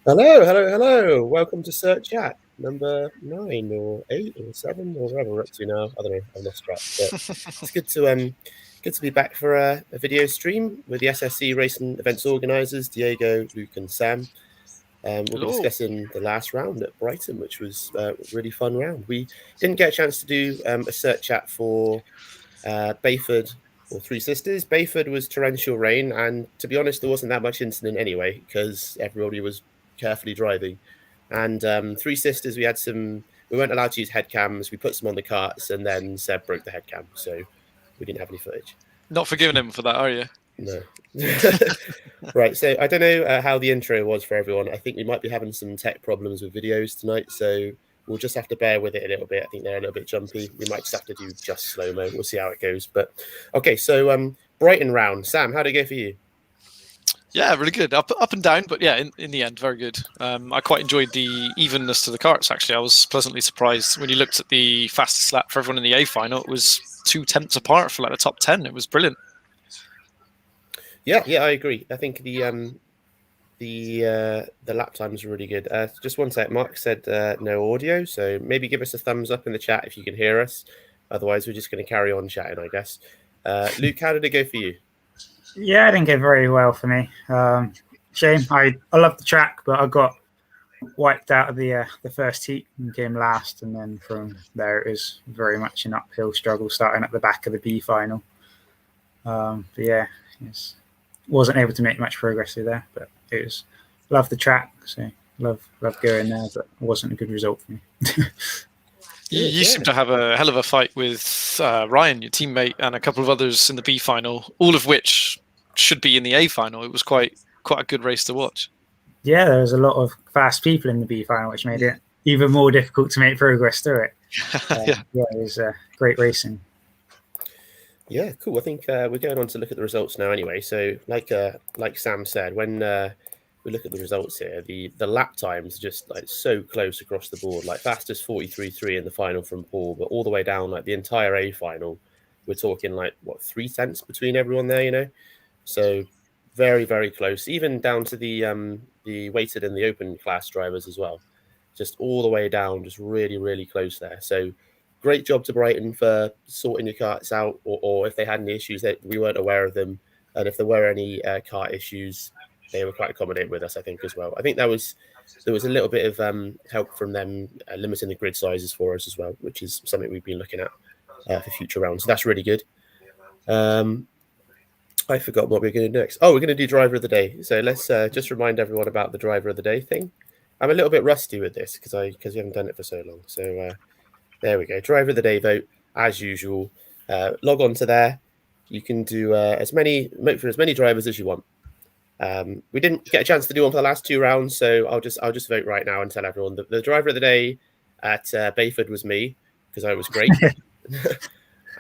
Hello. Welcome to SRK Chat, number 9 or 8 or 7 or whatever we're up to now. I don't know, I've lost track. But it's good to be back for a video stream with the SSC Racing Events organisers, Diego, Luke and Sam. We'll be discussing the last round at Brighton, which was a really fun round. We didn't get a chance to do a SRK Chat for Bayford or Three Sisters. Bayford was torrential rain, and to be honest, there wasn't that much incident anyway because everybody was carefully driving. And Three Sisters, we weren't allowed to use head cams. We put some on the carts, and then Seb broke the head cam, so we didn't have any footage. Not forgiving him for that, are you? No. Right, so I don't know how the intro was for everyone. I think we might be having some tech problems with videos tonight, so we'll just have to bear with it a little bit. I think they're a little bit jumpy. We might just have to do just slow-mo. We'll see how it goes. But okay, so Brighton round. Sam, how did it go for you? Yeah, really good. Up and down, but yeah, in the end, very good. I quite enjoyed the evenness to the carts, actually. I was pleasantly surprised when you looked at the fastest lap for everyone in the A final. It was 2 tenths apart for like the top 10. It was brilliant. Yeah, I agree. I think the lap times are really good. Just one sec. Mark said no audio, so maybe give us a thumbs up in the chat if you can hear us. Otherwise, we're just going to carry on chatting, I guess. Luke, how did it go for you? Yeah, it didn't go very well for me. Shame. I love the track, but I got wiped out of the first heat and came last, and then from there it was very much an uphill struggle starting at the back of the B final. But yeah, wasn't able to make much progress there, but it was love the track, so love going there, but it wasn't a good result for me. You seem to have a hell of a fight with Ryan, your teammate, and a couple of others in the B final, all of which should be in the A final. It was quite a good race to watch. Yeah, there was a lot of fast people in the B final, which made it even more difficult to make progress through it. Yeah, it was great racing. Yeah, cool. I think we're going on to look at the results now anyway. So like Sam said, when we look at the results here, the lap times are just like so close across the board. Like fastest 43.3 in the final from Paul, but all the way down like the entire A final, we're talking like 3 tenths between everyone there, So very, very close, even down to the weighted and the open class drivers as well. Just all the way down, just really, really close there. So great job to Brighton for sorting your carts out, or if they had any issues that we weren't aware of them, and if there were any cart issues, they were quite accommodating with us, I think, as well. I think there was a little bit of help from them limiting the grid sizes for us as well, which is something we've been looking at for future rounds. So that's really good. I forgot what we're going to do next. Oh, we're going to do driver of the day. So let's just remind everyone about the driver of the day thing. I'm a little bit rusty with this because we haven't done it for so long. So there we go. Driver of the day vote, as usual. Log on to there. You can do vote for as many drivers as you want. We didn't get a chance to do one for the last 2 rounds, so I'll just vote right now and tell everyone that the driver of the day at Bayford was me because I was great.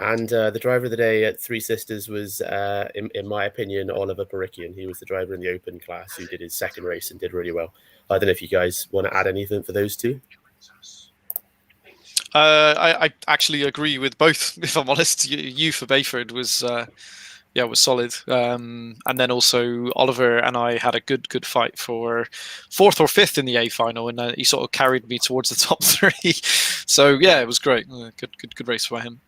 And the driver of the day at Three Sisters was, in my opinion, Oliver Parikian. He was the driver in the open class who did his second race and did really well. I don't know if you guys want to add anything for those two. I actually agree with both, if I'm honest. You for Bayford was solid. And then also Oliver and I had a good fight for 4th or 5th in the A final, and he sort of carried me towards the top 3. So yeah, it was great. Good race for him.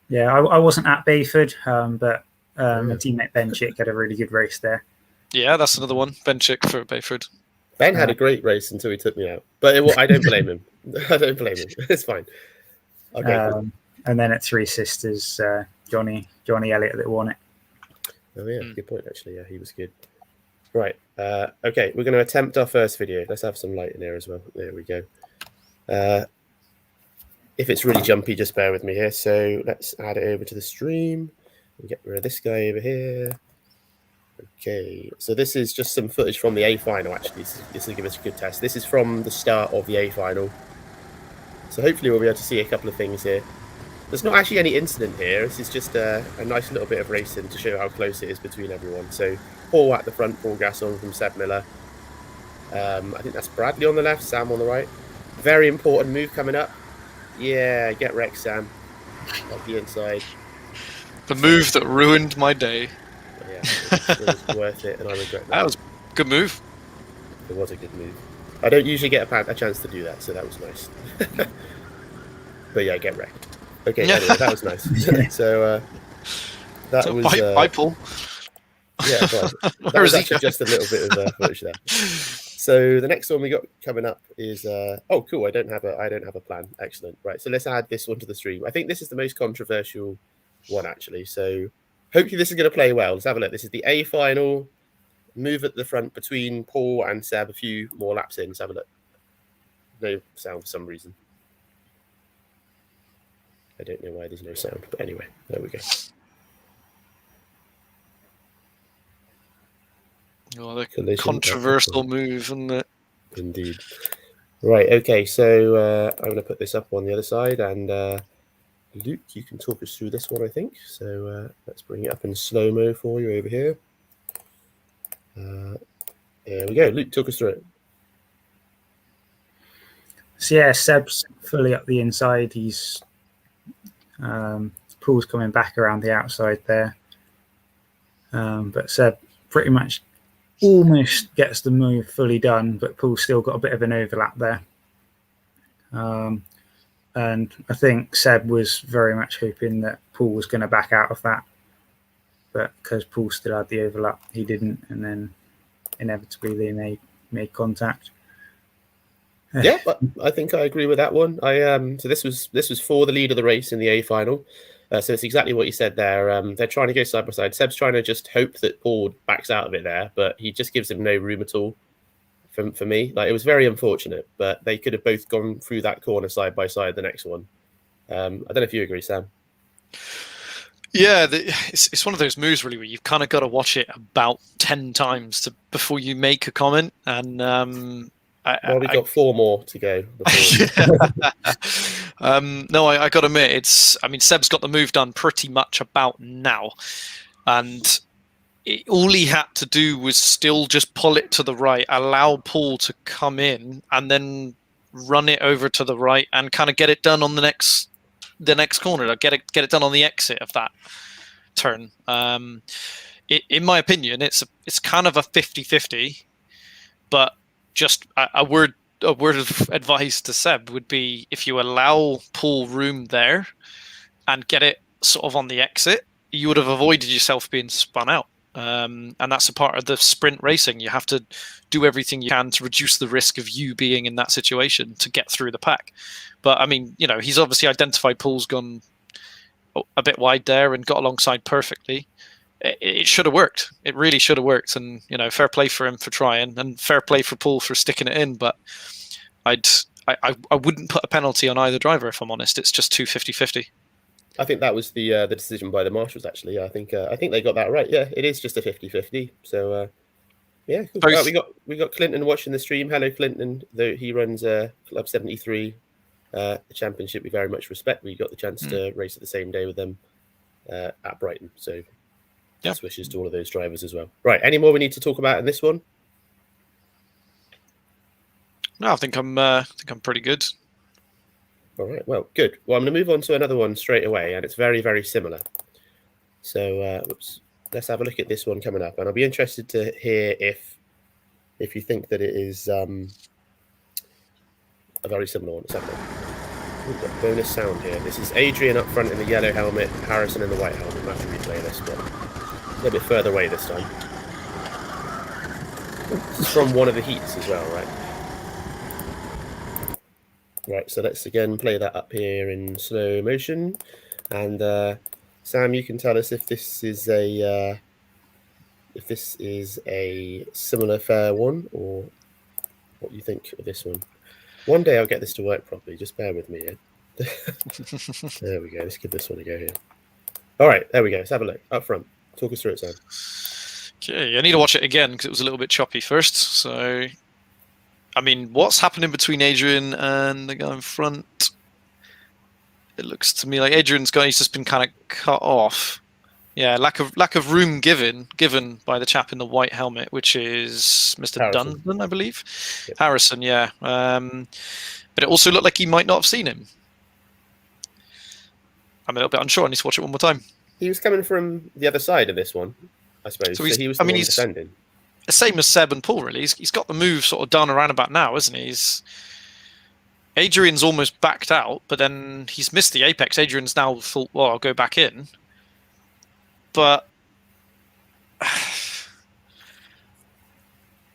Yeah, I wasn't at Bayford, but my teammate Ben Chick had a really good race there. Yeah, that's another one. Ben Chick for Bayford. Ben had a great race until he took me out, but I don't blame him. I don't blame him. It's fine. Okay. Cool. And then at Three Sisters, Johnny Elliott that won it. Oh yeah, good point actually. Yeah, he was good. Right. Okay, we're going to attempt our first video. Let's have some light in here as well. There we go. If it's really jumpy, just bear with me here. So let's add it over to the stream. We'll get rid of this guy over here. Okay, so this is just some footage from the A final, actually. This will give us a good test. This is from the start of the A final. So hopefully we'll be able to see a couple of things here. There's not actually any incident here. This is just a nice little bit of racing to show how close it is between everyone. So Paul at the front, Paul Gasson from Seb Miller. I think that's Bradley on the left, Sam on the right. Very important move coming up. Yeah, get wrecked, Sam. Up the inside. The move that ruined my day. Yeah, it was worth it, and I regret that. That was a good move. It was a good move. I don't usually get a chance to do that, so that was nice. But yeah, get wrecked. Okay, anyway, that was nice. So that was... Bye, Paul. Yeah, right. That was actually just a little bit of footage there. So the next one we got coming up is oh cool, I don't have a plan. Excellent. Right, so let's add this one to the stream. I think this is the most controversial one actually. So hopefully this is going to play well. Let's have a look. This is the A final. Move at the front between Paul and Seb. A few more laps in. Let's have a look. No sound for some reason. I don't know why there's no sound, but anyway, there we go. Oh, the controversial move, isn't it? Indeed. Right, okay, so I'm going to put this up on the other side, and Luke, you can talk us through this one, I think. So let's bring it up in slow-mo for you over here. There we go. Luke, talk us through it. So yeah, Seb's fully up the inside. He's Paul's coming back around the outside there. But Seb pretty much almost gets the move fully done, but Paul's still got a bit of an overlap there. And I think Seb was very much hoping that Paul was going to back out of that. But because Paul still had the overlap, he didn't. And then inevitably they made contact. Yeah, I think I agree with that one. So this was for the lead of the race in the A final. So it's exactly what you said there. They're trying to go side by side. Seb's trying to just hope that Paul backs out of it there, but he just gives him no room at all. For me, like, it was very unfortunate, but they could have both gone through that corner side by side. The next one, I don't know if you agree, Sam. Yeah, it's one of those moves really where you've kind of got to watch it about 10 times before you make a comment. And well, we've got 4 more to go. No, I got to admit, Seb's got the move done pretty much about now, and all he had to do was still just pull it to the right, allow Paul to come in, and then run it over to the right and kind of get it done on the next corner. Like get it done on the exit of that turn. In my opinion, it's kind of a 50-50, but just a word of advice to Seb would be, if you allow Paul room there and get it sort of on the exit, you would have avoided yourself being spun out. And that's a part of the sprint racing. You have to do everything you can to reduce the risk of you being in that situation to get through the pack. But I mean, he's obviously identified Paul's gone a bit wide there and got alongside perfectly. It should have worked. It really should have worked. And, fair play for him for trying, and fair play for Paul for sticking it in. But I wouldn't put a penalty on either driver, if I'm honest. It's just 50-50. I think that was the decision by the marshals, actually. I think they got that right. Yeah, it is just a 50-50. So yeah, cool. We got Clinton watching the stream. Hello, Clinton. Though he runs Club 73 championship, we very much respect. We got the chance to race at the same day with them at Brighton. So best wishes to all of those drivers as well. Right, any more we need to talk about in this one? No, I think I'm pretty good. All right, well, good. Well, I'm going to move on to another one straight away, and it's very, very similar. So let's have a look at this one coming up, and I'll be interested to hear if you think that it is a very similar one. Let's have a look. We've got bonus sound here. This is Adrian up front in the yellow helmet, Harrison in the white helmet. We'll have to replay this one a little bit further away this time. This is from one of the heats as well, right? Right, so let's again play that up here in slow motion. And Sam, you can tell us if this is a if this is a similar fair one, or what you think of this one. One day I'll get this to work properly. Just bear with me. Yeah? There we go. Let's give this one a go here. All right, there we go. Let's have a look up front. Talk us through it, Sam. Okay, I need to watch it again because it was a little bit choppy first. So, I mean, what's happening between Adrian and the guy in front? It looks to me like Adrian's guy, he's just been kind of cut off. Yeah, lack of room given by the chap in the white helmet, which is Mr. Harrison. Dundon, I believe. Yep. Harrison, yeah. But it also looked like he might not have seen him. I'm a little bit unsure. I need to watch it one more time. He was coming from the other side of this one, I suppose. So he was the one defending. The same as Seb and Paul, really. He's got the move sort of done around about now, isn't he? Adrian's almost backed out, but then he's missed the apex. Adrian's now thought, well, I'll go back in. But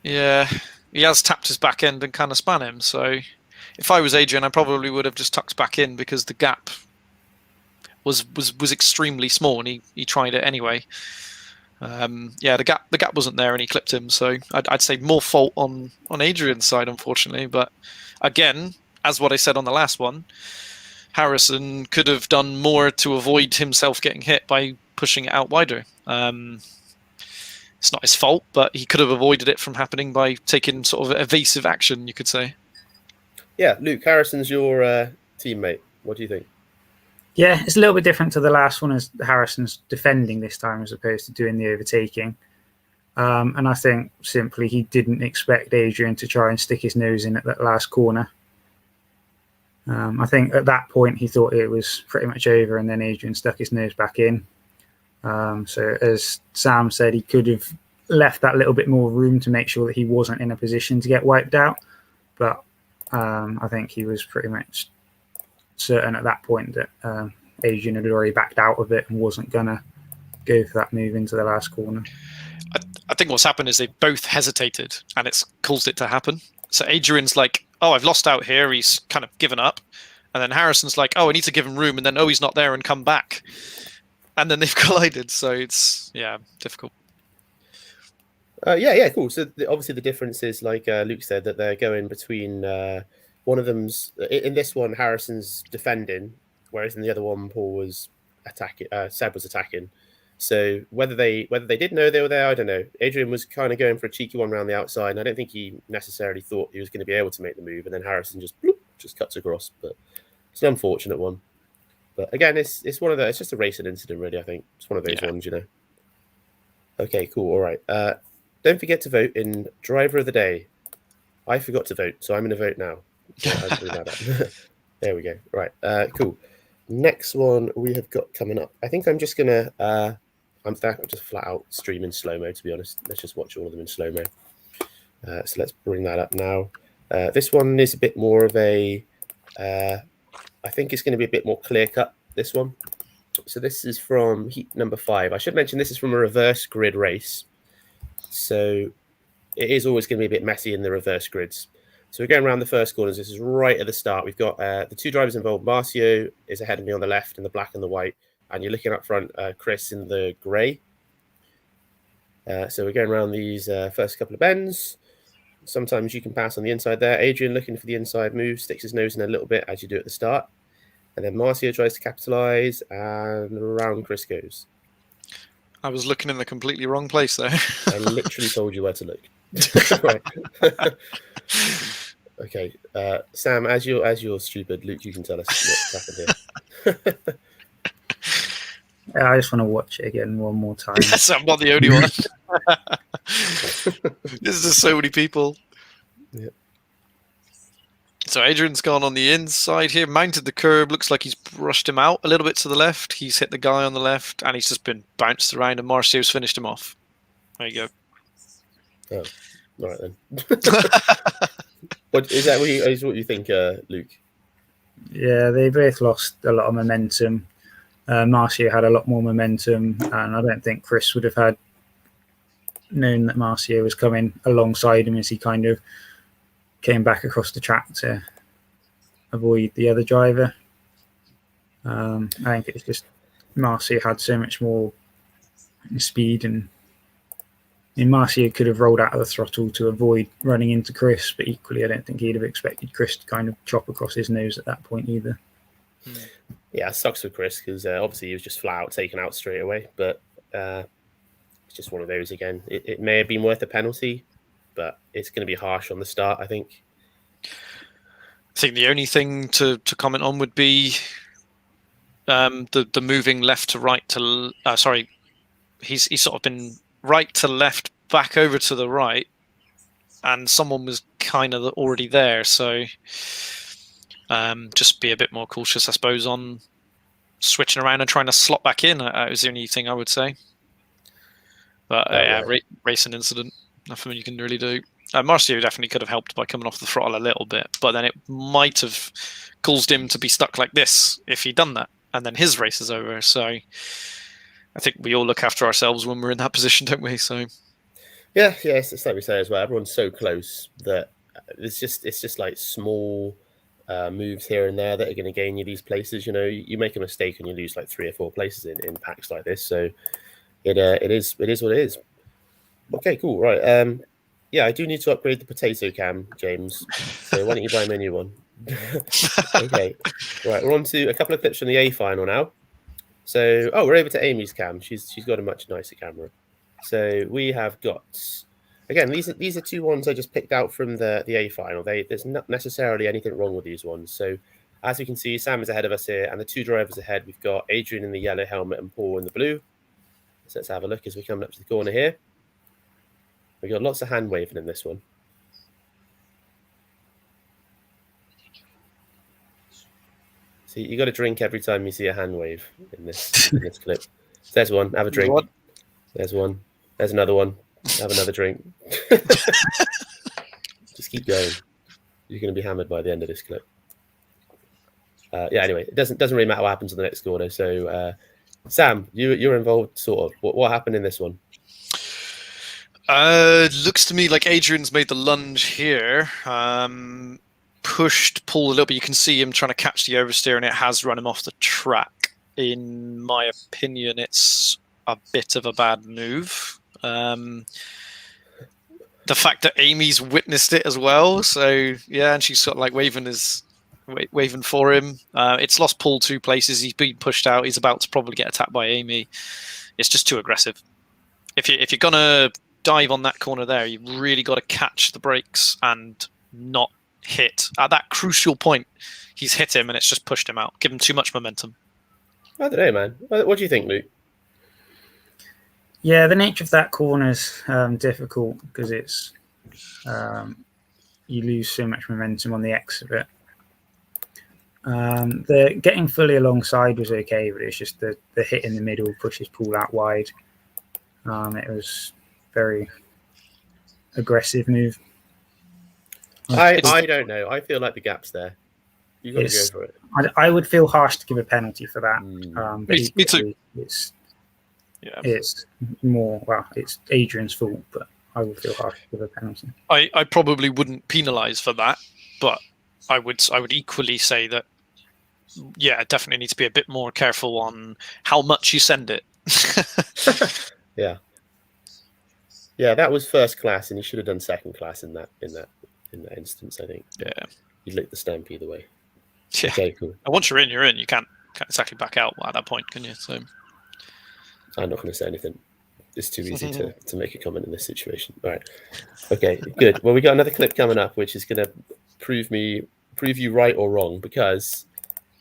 yeah, he has tapped his back end and kind of span him. So if I was Adrian, I probably would have just tucked back in because the gap was extremely small, and he tried it anyway. Yeah, the gap wasn't there, and he clipped him. So I'd say more fault on Adrian's side, unfortunately. But again, as what I said on the last one, Harrison could have done more to avoid himself getting hit by pushing it out wider. It's not his fault, but he could have avoided it from happening by taking sort of evasive action, you could say. Yeah, Luke, Harrison's your teammate. What do you think? Yeah, it's a little bit different to the last one, as Harrison's defending this time as opposed to doing the overtaking. And I think simply he didn't expect Adrian to try and stick his nose in at that last corner. I think at that point he thought it was pretty much over, and then Adrian stuck his nose back in. So as Sam said, he could have left that little bit more room to make sure that he wasn't in a position to get wiped out. But I think he was pretty much certain at that point that Adrian had already backed out of it and wasn't going to go for that move into the last corner. I think what's happened is they both hesitated, and it's caused it to happen. So Adrian's like, oh, I've lost out here. He's kind of given up. And then Harrison's like, oh, I need to give him room. And then, oh, he's not there, and come back. And then they've collided. So it's, yeah, difficult. Yeah, cool. So obviously the difference is, like Luke said, that they're going between one of them's, in this one, Harrison's defending, whereas in the other one, Paul was attacking, Seb was attacking. So whether they did know they were there, I don't know. Adrian was kind of going for a cheeky one around the outside, and I don't think he necessarily thought he was going to be able to make the move. And then Harrison just cuts across. But it's an unfortunate one. But again, it's one of the, it's just a racing incident, really. I think it's one of those ones, you know. Okay, cool. All right. Don't forget to vote in Driver of the Day. I forgot to vote, so I'm going to vote now. There we go. Right. Cool. Next one we have got coming up. I think I'm just gonna I'm just flat out streaming slow-mo, to be honest. Let's just watch all of them in slow-mo. So let's bring that up now. This one is a bit more of a I think it's going to be a bit more clear-cut, this one. So this is from heat number 5. I should mention this is from a reverse grid race. So it is always going to be a bit messy in the reverse grids. So we're going around the first corners. This is right at the start. We've got the two drivers involved. Marcio is ahead of me on the left in the black and the white. And you're looking up front, Chris in the grey. So we're going around these first couple of bends. Sometimes you can pass on the inside there. Adrian looking for the inside move, sticks his nose in a little bit as you do at the start. And then Marcio tries to capitalise, and around Chris goes. I was looking in the completely wrong place there. I literally told you where to look. Right. Okay, Sam, as you're stupid, Luke, you can tell us what's happened here. I just want to watch it again one more time. Yes, I'm not the only one. There's just so many people. Yeah. So Adrian's gone on the inside here, mounted the curb. Looks like he's brushed him out a little bit to the left. He's hit the guy on the left, and he's just been bounced around, and Marcio's finished him off. There you go. Oh, all right then. What is that? What you think, Luke? Yeah, they both lost a lot of momentum. Marcio had a lot more momentum, and I don't think Chris would have had known that Marcio was coming alongside him as he kind of came back across the track to avoid the other driver. I think it's just Marcio had so much more speed and Marcio could have rolled out of the throttle to avoid running into Chris, but equally, I don't think he'd have expected Chris to kind of chop across his nose at that point either. Yeah, it sucks for Chris because obviously he was just flat out taken out straight away. But it's just one of those again. It may have been worth a penalty, but it's going to be harsh on the start, I think. I think the only thing to comment on would be the moving left to right to sorry, he's sort of been right to left, back over to the right, and someone was kind of already there. So just be a bit more cautious, I suppose, on switching around and trying to slot back in. Is the only thing I would say. But racing incident, nothing you can really do. Marcio definitely could have helped by coming off the throttle a little bit, but then it might have caused him to be stuck like this if he'd done that, and then his race is over. So I think we all look after ourselves when we're in that position, don't we? So yeah, it's like we say as well. Everyone's so close that it's just like small moves here and there that are going to gain you these places. You know, you make a mistake and you lose like 3 or 4 places in packs like this. So it is what it is. Okay, cool. Right. Yeah, I do need to upgrade the potato cam, James. So why don't you buy me a new one? Okay. Right, we're on to a couple of clips from the A final now. So, we're over to Amy's cam. She's got a much nicer camera. So we have got, again, these are 2 ones I just picked out from the A final. There's not necessarily anything wrong with these ones. So as we can see, Sam is ahead of us here, and the 2 drivers ahead, we've got Adrian in the yellow helmet and Paul in the blue. So let's have a look as we come up to the corner here. We've got lots of hand waving in this one. So you got to drink every time you see a hand wave in this clip. There's one. Have a drink. What? There's one. There's another one. Have another drink. Just keep going. You're going to be hammered by the end of this clip. Yeah. Anyway, it doesn't really matter what happens in the next corner. So, Sam, you're involved. Sort of. What happened in this one? Looks to me like Adrian's made the lunge here. Pushed Paul a little bit. You can see him trying to catch the oversteer, and it has run him off the track. In my opinion, it's a bit of a bad move. The fact that Amy's witnessed it as well, so yeah, and she's sort of like waving for him. It's lost Paul 2 places. He's been pushed out. He's about to probably get attacked by Amy. It's just too aggressive. If you're gonna dive on that corner there, you've really got to catch the brakes and not hit at that crucial point. He's hit him and it's just pushed him out, give him too much momentum. I don't know, man. What do you think, Luke? Yeah, the nature of that corner is difficult because it's you lose so much momentum on the exit of it. The getting fully alongside was okay, but it's just the hit in the middle pushes Paul out wide. It was very aggressive move. I don't know. I feel like the gap's there. You've got to go for it. I would feel harsh to give a penalty for that. Me too. It's more, well, it's Adrian's fault, but I would feel harsh to give a penalty. I probably wouldn't penalise for that, but I would equally say that, yeah, definitely need to be a bit more careful on how much you send it. Yeah. Yeah, that was first class, and you should have done second class in that instance, I think. Yeah. You licked the stamp either way. Yeah. Okay, cool. And once you're in, you're in. You can't exactly back out at that point, can you? So I'm not going to say anything. It's too easy to make a comment in this situation. All right. Okay, good. Well, we got another clip coming up, which is going to prove you right or wrong, because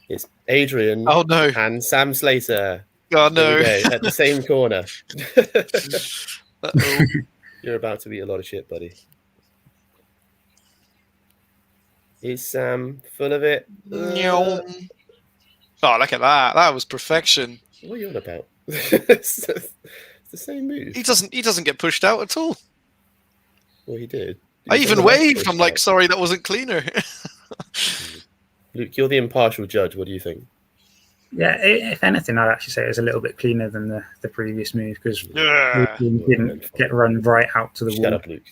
it's Adrian and Sam Slater. Oh, no. At the same corner. Uh-oh. You're about to eat a lot of shit, buddy. Is Sam full of it? Oh, look at that. That was perfection. What are you on about? It's the same move. He doesn't get pushed out at all. Well, he did. I even waved. I'm like, sorry, that wasn't cleaner. Luke, you're the impartial judge. What do you think? Yeah, if anything, I'd actually say it was a little bit cleaner than the previous move, because Yeah. he didn't get run right out to the Shut wall. up, Luke.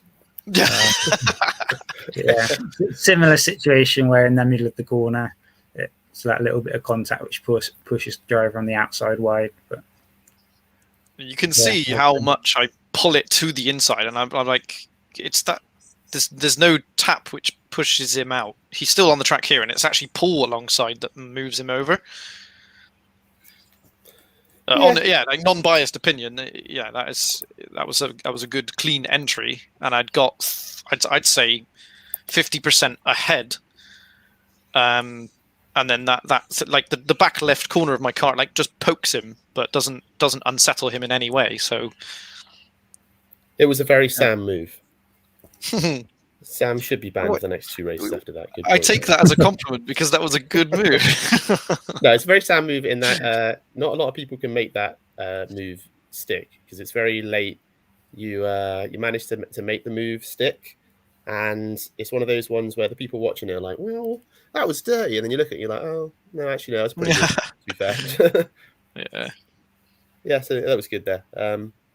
Yeah, similar situation where in the middle of the corner, it's that little bit of contact which pushes the driver on the outside wide. But You can see how much I pull it to the inside, and I'm like, it's that there's no tap which pushes him out. He's still on the track here, and it's actually pull alongside that moves him over. Like non-biased opinion. Yeah, that was a good clean entry, and I'd say 50% ahead. And then that's like the back left corner of my car like just pokes him, but doesn't unsettle him in any way. So it was a very Sam move. Sam should be banned for the next 2 races after that. Good I point. take that as a compliment because that was a good move. No, it's a very Sam move in that not a lot of people can make that move stick because it's very late. You managed to make the move stick, and it's one of those ones where the people watching it are like, well, that was dirty, and then you look at it, you're like, oh no, actually no, that's pretty good, to be fair. Yeah, so that was good there.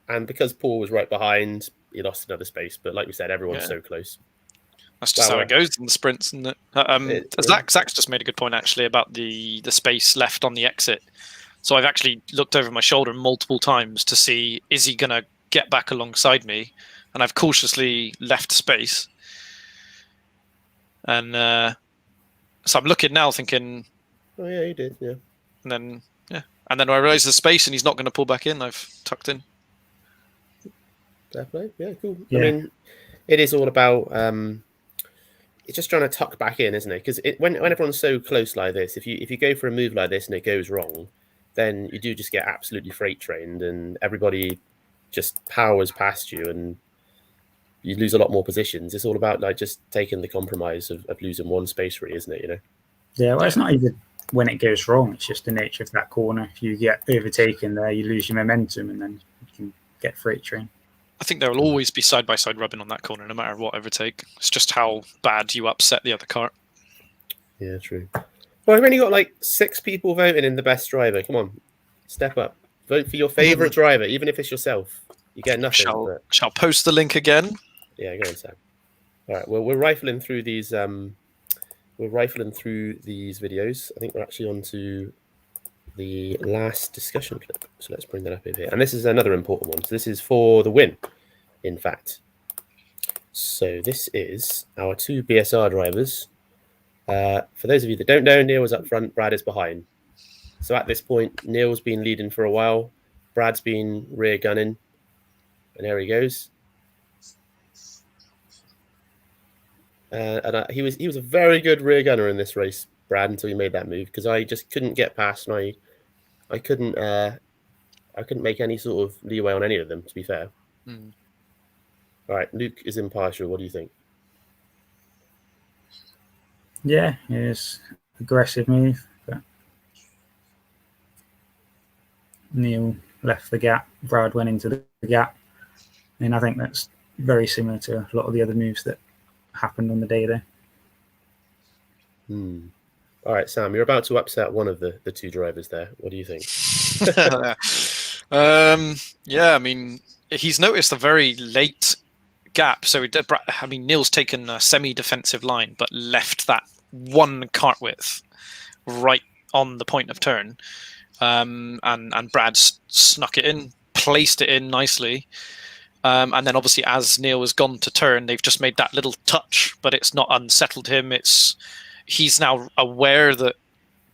And because Paul was right behind, he lost another space, but like we said, everyone's so close. That's just how it goes in the sprints, isn't it? Zach's just made a good point actually about the space left on the exit. So I've actually looked over my shoulder multiple times to see, is he going to get back alongside me? And I've cautiously left space. And so I'm looking now thinking... Oh, yeah, he did, yeah. And then I realise there's space and he's not going to pull back in. I've tucked in. Definitely, yeah, cool. Yeah. I mean, it is all about... it's just trying to tuck back in, isn't it? Because when everyone's so close like this, if you go for a move like this and it goes wrong, then you do just get absolutely freight trained, and everybody just powers past you, and you lose a lot more positions. It's all about like just taking the compromise of losing one space, really, isn't it? You know? Yeah, well, it's not even when it goes wrong. It's just the nature of that corner. If you get overtaken there, you lose your momentum, and then you can get freight trained. I think there will always be side-by-side rubbing on that corner, no matter what overtake. It's just how bad you upset the other car. Yeah, true. Well, I've only got like 6 people voting in the best driver. Come on, step up. Vote for your favourite driver, even if it's yourself. You get nothing. Shall post the link again? Yeah, go on, Sam. All right. Well, we're rifling through these. We're rifling through these videos. I think we're actually on to the last discussion clip. So let's bring that up over here. And this is another important one. So this is for the win, in fact. So this is our 2 BSR drivers. For those of you that don't know, Neil was up front, Brad is behind. So at this point, Neil's been leading for a while. Brad's been rear gunning. And there he goes. He was a very good rear gunner in this race, Brad, until he made that move, because I just couldn't get past, and I couldn't make any sort of leeway on any of them, to be fair. All right, Luke is impartial. What do you think? Yeah, it was aggressive move, but Neil left the gap. Brad went into the gap, and I think that's very similar to a lot of the other moves that happened on the day there. All right, Sam, you're about to upset one of the 2 drivers there. What do you think? Yeah, I mean, he's noticed a very late gap. So, Neil's taken a semi-defensive line, but left that one cart width right on the point of turn. And Brad snuck it in, placed it in nicely. And then obviously as Neil has gone to turn, they've just made that little touch, but it's not unsettled him. He's now aware that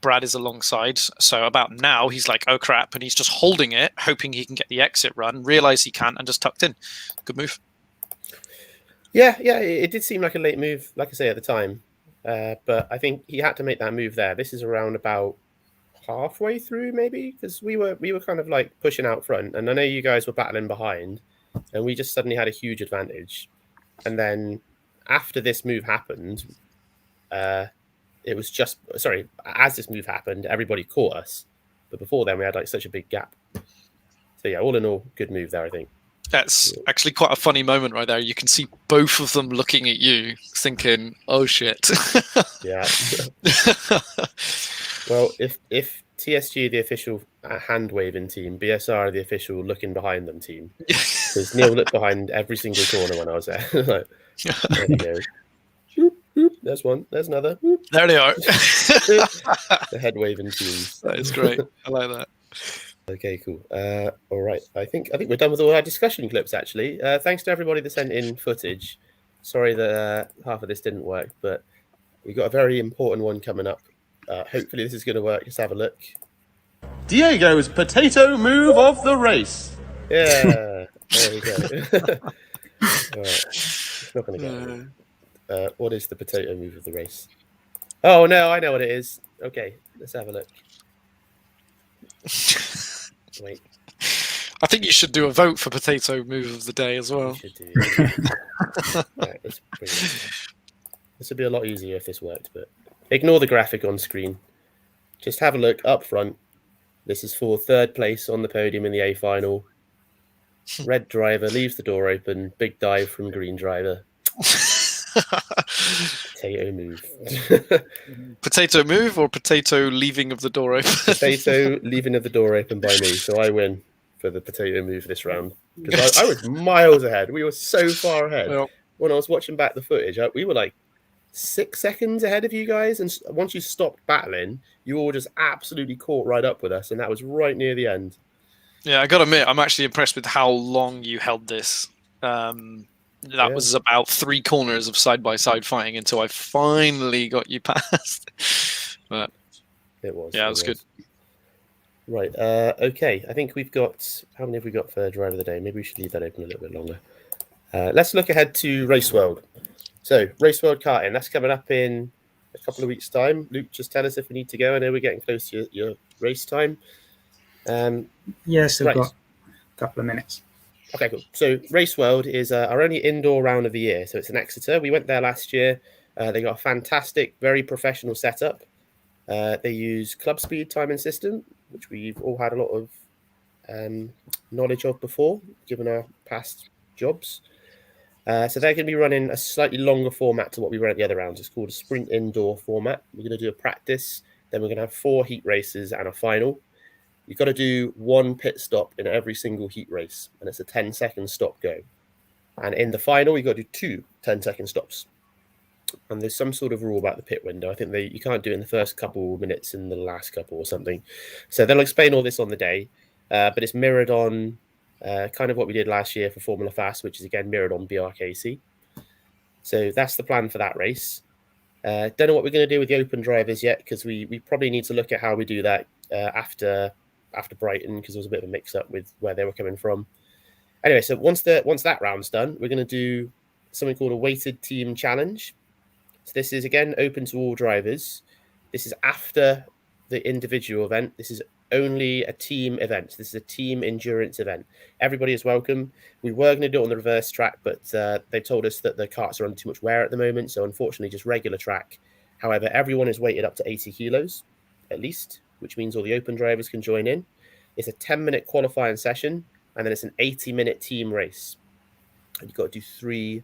Brad is alongside. So about now he's like, oh crap. And he's just holding it, hoping he can get the exit run, realize he can't, and just tucked in. Good move. Yeah, it did seem like a late move, like I say, at the time. But I think he had to make that move there. This is around about halfway through, maybe, because we were kind of like pushing out front, and I know you guys were battling behind, and we just suddenly had a huge advantage. And then after this move happened, it was just as this move happened, everybody caught us. But before then, we had like such a big gap. So yeah, all in all, good move there, I think. That's actually quite a funny moment right there. You can see both of them looking at you, thinking, "Oh shit." Yeah. Well, if TSG are the official hand waving team, BSR are the official looking behind them team. Because Neil looked behind every single corner when I was there. Like, there he goes. There's one. There's another. There they are. The head waving teams. That is great. I like that. Okay, cool. All right. I think we're done with all our discussion clips, actually. Thanks to everybody that sent in footage. Sorry that half of this didn't work, but we've got a very important one coming up. Hopefully this is going to work. Just have a look. Diego's potato move of the race. Yeah, there we go. All right. It's not going to get what is the potato move of the race? Oh, no, I know what it is. Okay, let's have a look. Wait. I think you should do a vote for potato move of the day as well. We should do. Right, let's bring this would be a lot easier if this worked, but ignore the graphic on screen. Just have a look up front. This is for third place on the podium in the A final. Red driver leaves the door open. Big dive from green driver. Potato move. Potato move or potato leaving of the door open? Potato leaving of the door open by me. So I win for the potato move this round. Because I was miles ahead. We were so far ahead. Well, When I was watching back the footage, we were like 6 seconds ahead of you guys. And once you stopped battling, you all just absolutely caught right up with us. And that was right near the end. yeah, I got to admit, I'm actually impressed with how long you held this. That was about 3 corners of side-by-side fighting until I finally got you past. But It was. yeah, it was good. Right. Okay. I think we've got... How many have we got for driver of the day? Maybe we should leave that open a little bit longer. Let's look ahead to Race World. So, Race World karting, that's coming up in a couple of weeks' time. Luke, just tell us if we need to go. I know we're getting close to your race time. Yes, we've right. got a couple of minutes. Okay, cool. So Race World is our only indoor round of the year. So it's in Exeter. We went there last year. They got a fantastic, very professional setup. They use club speed timing system, which we've all had a lot of knowledge of before, given our past jobs. So they're going to be running a slightly longer format to what we run at the other rounds. It's called a sprint indoor format. We're going to do a practice. Then we're going to have 4 heat races and a final. You've got to do 1 pit stop in every single heat race, and it's a 10-second stop go. And in the final, you've got to do 2 10-second stops. And there's some sort of rule about the pit window. I think you can't do it in the first couple minutes in the last couple or something. So they'll explain all this on the day, but it's mirrored on kind of what we did last year for Formula Fast, which is again mirrored on BRKC. So that's the plan for that race. Don't know what we're going to do with the open drivers yet, because we probably need to look at how we do that after Brighton, because there was a bit of a mix-up with where they were coming from. Anyway, so once that round's done, we're going to do something called a weighted team challenge. So this is, again, open to all drivers. This is after the individual event. This is only a team event. This is a team endurance event. Everybody is welcome. We were going to do it on the reverse track, but they told us that the karts are under too much wear at the moment, so unfortunately just regular track. However, everyone is weighted up to 80 kilos, at least, which means all the open drivers can join in. It's a 10-minute qualifying session, and then it's an 80-minute team race. And you've got to do 3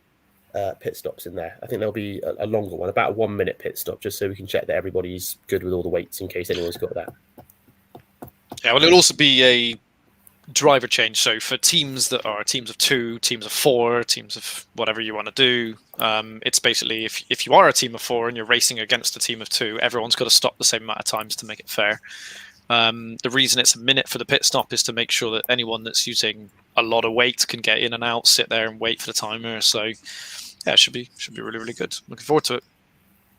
pit stops in there. I think there'll be a longer one, about a 1-minute pit stop, just so we can check that everybody's good with all the weights in case anyone's got that. Yeah, well, it'll also be a driver change. So for teams that are teams of 2, teams of 4, teams of whatever you want to do, it's basically if you are a team of 4 and you're racing against a team of 2, everyone's got to stop the same amount of times to make it fair. The reason it's a minute for the pit stop is to make sure that anyone that's using a lot of weight can get in and out, sit there and wait for the timer. So yeah, it should be really, really good. Looking forward to it.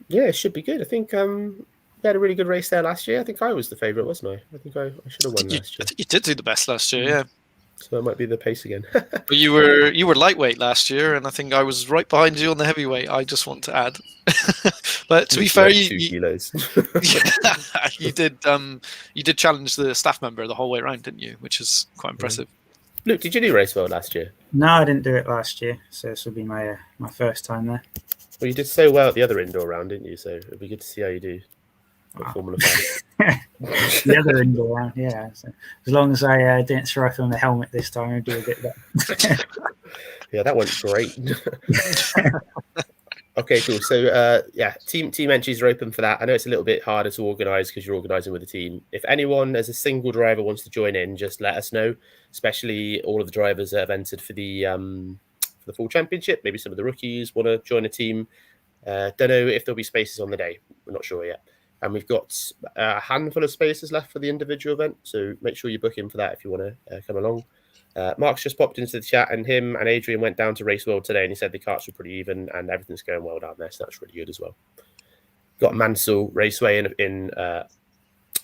Yeah, it should be good. I think we had a really good race there last year. I think I was the favourite, wasn't I? I think I should have won last year. I think you did do the best last year, yeah. So it might be the pace again. But you were lightweight last year, and I think I was right behind you on the heavyweight. I just want to add. But to be fair, like 2 kilos. you did challenge the staff member the whole way around, didn't you? Which is quite impressive. Luke, did you do Race World last year? No, I didn't do it last year, so this will be my first time there. Well, you did so well at the other indoor round, didn't you? So it'd be good to see how you do at Formula 5. The other indoor round, yeah. So as long as I didn't throw off on the helmet this time, I'd do a bit better. Yeah, that went great. Okay, cool. So, team entries are open for that. I know it's a little bit harder to organise because you're organising with a team. If anyone as a single driver wants to join in, just let us know, especially all of the drivers that have entered for the full championship. Maybe some of the rookies want to join a team. Don't know if there'll be spaces on the day. We're not sure yet. and we've got a handful of spaces left for the individual event. So make sure you book in for that if you want to come along. Mark's just popped into the chat, and him and Adrian went down to Race World today, and he said the karts were pretty even and everything's going well down there, so that's really good as well. Got Mansell Raceway in a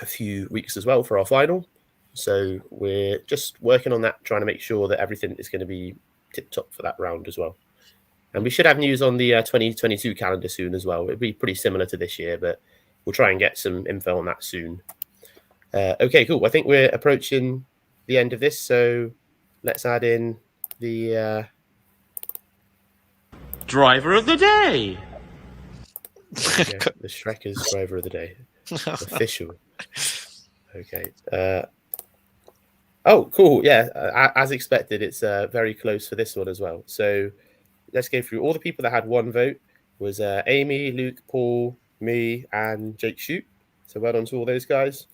few weeks as well for our final, so we're just working on that, trying to make sure that everything is going to be tip-top for that round as well. And we should have news on the 2022 calendar soon as well. It'll be pretty similar to this year, but we'll try and get some info on that soon. Okay, cool. I think we're approaching the end of this, so let's add in the Driver of the day. the Shrekker's driver of the day. Official. Okay. Oh, cool. Yeah, as expected, it's very close for this one as well. So let's go through all the people that had one vote. Was Amy, Luke, Paul, me, and Jake Shute. So well done to all those guys.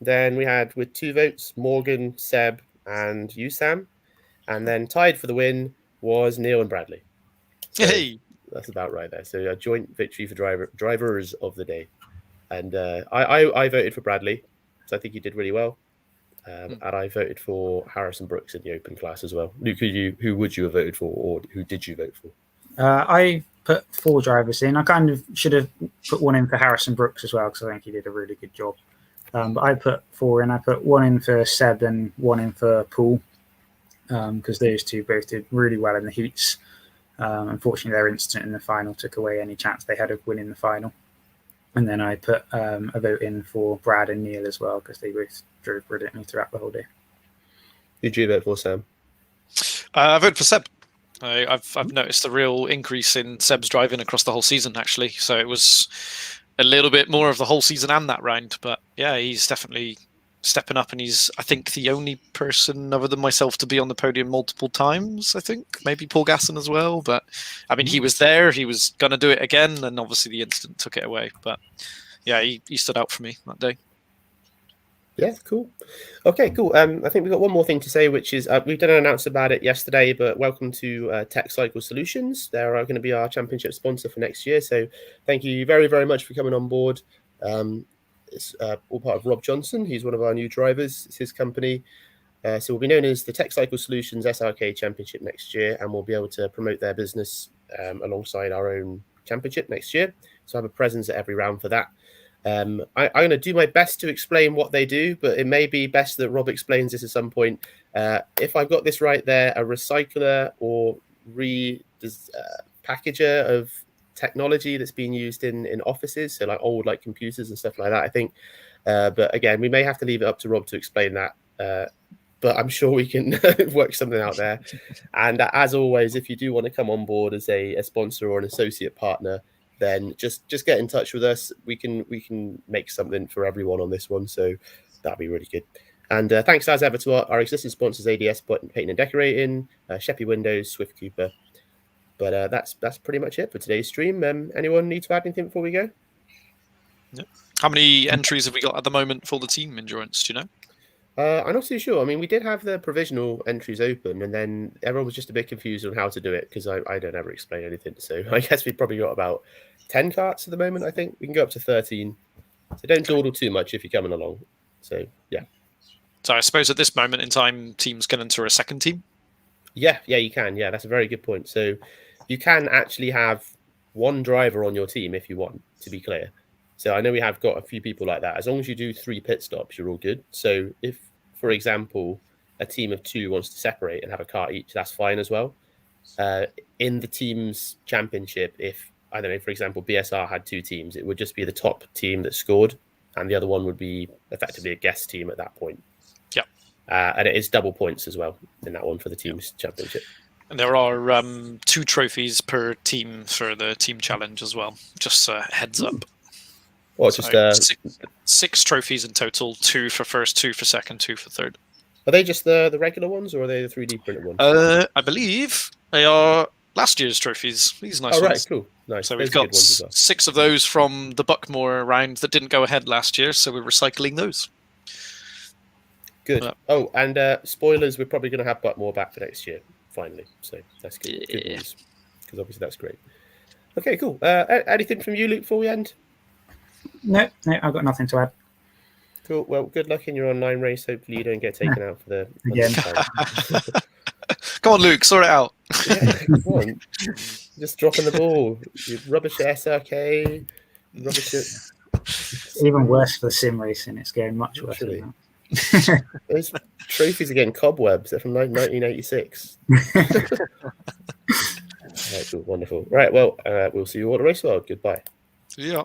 Then we had, with 2 votes, Morgan, Seb, and you, Sam. And then tied for the win was Neil and Bradley. So Hey, that's about right there. So a joint victory for drivers of the day. And I voted for Bradley, so I think he did really well. And I voted for Harrison Brooks in the open class as well. Luke, who would you have voted for, or who did you vote for? I put 4 drivers in. I kind of should have put one in for Harrison Brooks as well, because I think he did a really good job. But I put 4 in. I put 1 in for Seb and 1 in for Paul, because those two both did really well in the heats. Unfortunately, their incident in the final took away any chance they had of winning the final. And then I put a vote in for Brad and Neil as well, because they both drove brilliantly throughout the whole day. Who did you vote for, Sam? I voted for Seb. I've noticed a real increase in Seb's driving across the whole season, actually. So it was a little bit more of the whole season and that round. But yeah, he's definitely stepping up, and he's, I think, the only person other than myself to be on the podium multiple times. I think maybe Paul Gasson as well. But I mean, he was there. He was going to do it again, and obviously the incident took it away. But yeah, he stood out for me that day. Yeah, cool. Okay, cool. I think we've got one more thing to say, which is we've done an announcement about it yesterday, but welcome to Tech Cycle Solutions. They're going to be our championship sponsor for next year. So thank you very, very much for coming on board. It's all part of Rob Johnson. He's one of our new drivers. It's his company. So we'll be known as the Tech Cycle Solutions SRK Championship next year, and we'll be able to promote their business alongside our own championship next year. So I have a presence at every round for that. I'm going to do my best to explain what they do, but it may be best that Rob explains this at some point. If I've got this right, they're a recycler or packager of technology that's being used in offices, so like old computers and stuff like that, I think. But again, we may have to leave it up to Rob to explain that. But I'm sure we can work something out there. And as always, if you do want to come on board as a sponsor or an associate partner, then just get in touch with us. We can make something for everyone on this one, so that'd be really good. And thanks as ever to our existing sponsors, ADS Painting and Decorating, Sheppy Windows, Swift Cooper. But that's pretty much it for today's stream. Anyone need to add anything before we go? Yep. How many entries have we got at the moment for the team endurance? Do you know? I'm not too sure. I mean, we did have the provisional entries open, and then everyone was just a bit confused on how to do it because I don't ever explain anything. So I guess we've probably got about 10 carts at the moment. I think we can go up to 13. So don't dawdle too much if you're coming along. So yeah. So I suppose at this moment in time, teams can enter a second team. Yeah, you can. Yeah, that's a very good point. So you can actually have one driver on your team if you want, to be clear. So I know we have got a few people like that. As long as you do 3 pit stops, you're all good. So if, for example, a team of 2 wants to separate and have a car each, that's fine as well. In the team's championship, if, I don't know, for example, BSR had 2 teams, it would just be the top team that scored, and the other one would be effectively a guest team at that point. Yeah. And it is double points as well in that one for the team's championship. And there are 2 trophies per team for the team challenge as well. Just heads up. Well, so just 6 trophies in total: 2 for first, 2 for second, 2 for third. Are they just the regular ones, or are they the 3D printed ones? I believe they are last year's trophies. These nice ones. Oh, right, cool. Nice. So those we've got 6 of those from the Buckmore round that didn't go ahead last year, so we're recycling those. Good. Oh, and spoilers, we're probably going to have Buckmore back for next year, finally. So that's good, good news, because obviously that's great. Okay, cool. Anything from you, Luke, before we end? No, I've got nothing to add. Cool. Well, good luck in your online race. Hopefully, you don't get taken out for the Again. time. Come on, Luke, sort it out. Yeah, come on. Just dropping the ball. You rubbish at SRK, rubbish at... It's even worse for the sim racing. It's getting much worse. Literally. Than that. Those trophies are getting cobwebs. They're from 1986. Right, cool, wonderful. Right, well, we'll see you all at the race world. Goodbye. Yeah.